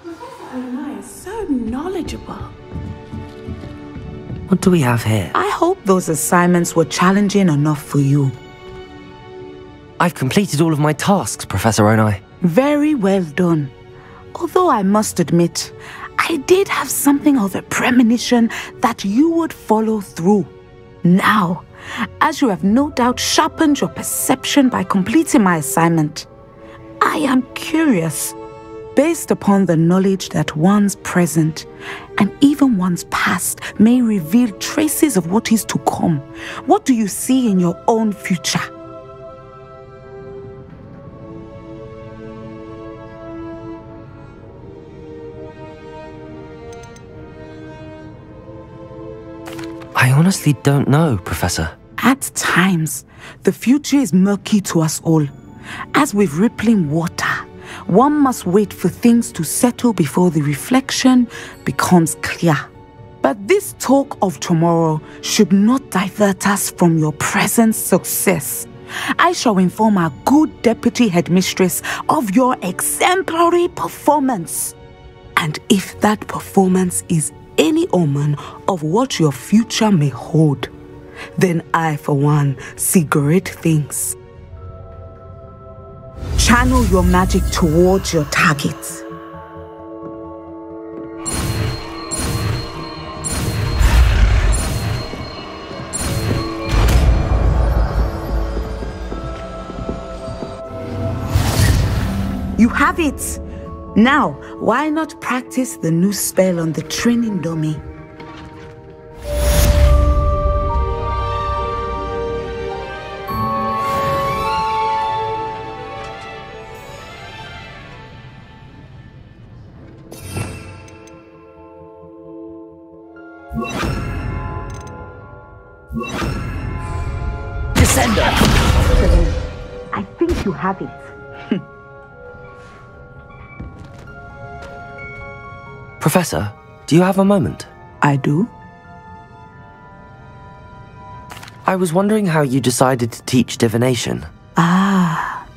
Professor is so knowledgeable. What do we have here? I hope those assignments were challenging enough for you. I've completed all of my tasks, Professor Onai. Very well done. Although I must admit, I did have something of a premonition that you would follow through. Now, as you have no doubt sharpened your perception by completing my assignment, I am curious, based upon the knowledge that one's present and even one's past may reveal traces of what is to come. What do you see in your own future? I honestly don't know, Professor. At times, the future is murky to us all. As with rippling water, one must wait for things to settle before the reflection becomes clear. But this talk of tomorrow should not divert us from your present success. I shall inform our good deputy headmistress of your exemplary performance. And if that performance is any omen of what your future may hold, then I, for one, see great things. Channel your magic towards your targets. You have it! Now, why not practice the new spell on the training dummy? Descender! I think you have it. Professor, do you have a moment? I do. I was wondering how you decided to teach divination. Ah,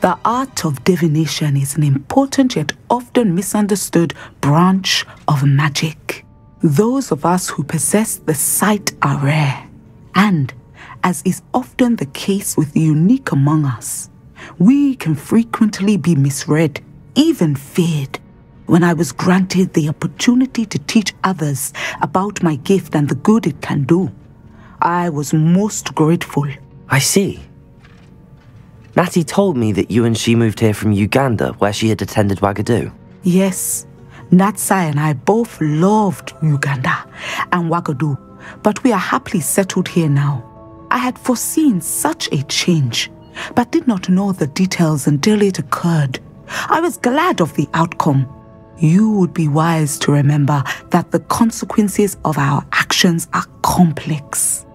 the art of divination is an important yet often misunderstood branch of magic. Those of us who possess the sight are rare, and, as is often the case with the unique among us, we can frequently be misread, even feared. When I was granted the opportunity to teach others about my gift and the good it can do, I was most grateful. I see. Natty told me that you and she moved here from Uganda, where she had attended Wagadu. Yes, Natsai and I both loved Uganda and Wagadu, but we are happily settled here now. I had foreseen such a change, but did not know the details until it occurred. I was glad of the outcome. You would be wise to remember that the consequences of our actions are complex.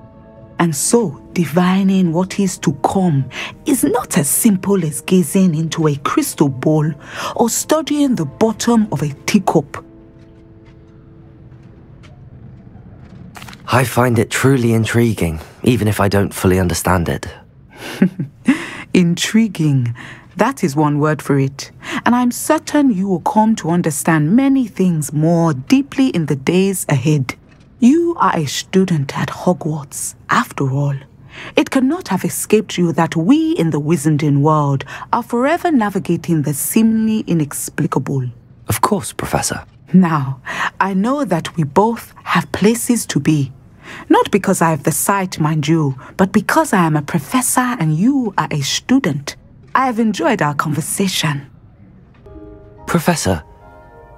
And so, divining what is to come is not as simple as gazing into a crystal ball or studying the bottom of a teacup. I find it truly intriguing, even if I don't fully understand it. Intriguing. That is one word for it. And I'm certain you will come to understand many things more deeply in the days ahead. You are a student at Hogwarts, after all. It cannot have escaped you that we in the wizarding world are forever navigating the seemingly inexplicable. Of course, Professor. Now, I know that we both have places to be. Not because I have the sight, mind you, but because I am a professor and you are a student. I have enjoyed our conversation. Professor,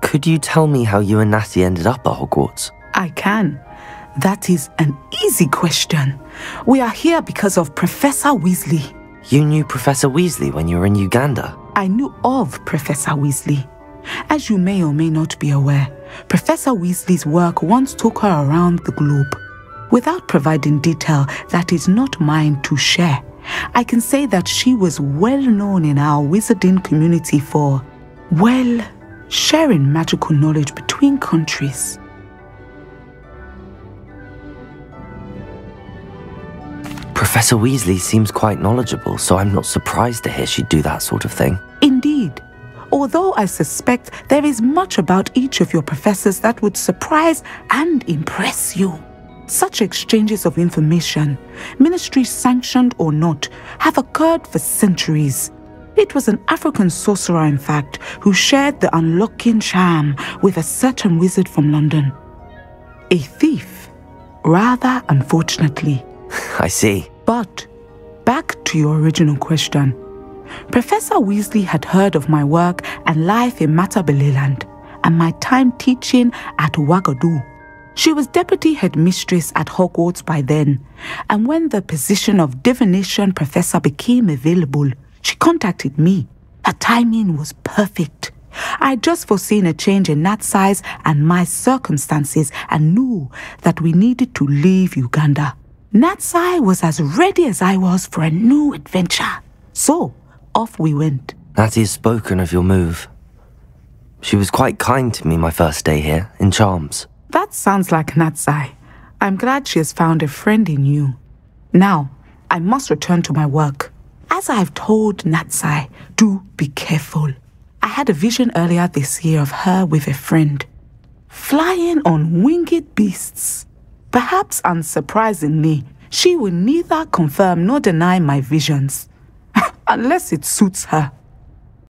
could you tell me how you and Natty ended up at Hogwarts? I can. That is an easy question. We are here because of Professor Weasley. You knew Professor Weasley when you were in Uganda? I knew of Professor Weasley. As you may or may not be aware, Professor Weasley's work once took her around the globe. Without providing detail that is not mine to share, I can say that she was well known in our wizarding community for, well, sharing magical knowledge between countries. Professor Weasley seems quite knowledgeable, so I'm not surprised to hear she'd do that sort of thing. Indeed. although I suspect there is much about each of your professors that would surprise and impress you. Such exchanges of information, ministry sanctioned or not, have occurred for centuries. It was an African sorcerer, in fact, who shared the unlocking charm with a certain wizard from London. A thief, rather unfortunately. I see. But back to your original question. Professor Weasley had heard of my work and life in Matabeleland and my time teaching at Ouagadougou. She was deputy headmistress at Hogwarts by then, and when the position of divination professor became available, she contacted me. Her timing was perfect. I had just foreseen a change in Nat's size and my circumstances and knew that we needed to leave Uganda. Natsai was as ready as I was for a new adventure. So, off we went. Natty has spoken of your move. She was quite kind to me my first day here, in Charms. That sounds like Natsai. I'm glad she has found a friend in you. Now, I must return to my work. As I've told Natsai, do be careful. I had a vision earlier this year of her with a friend, flying on winged beasts. Perhaps unsurprisingly, she will neither confirm nor deny my visions, unless it suits her.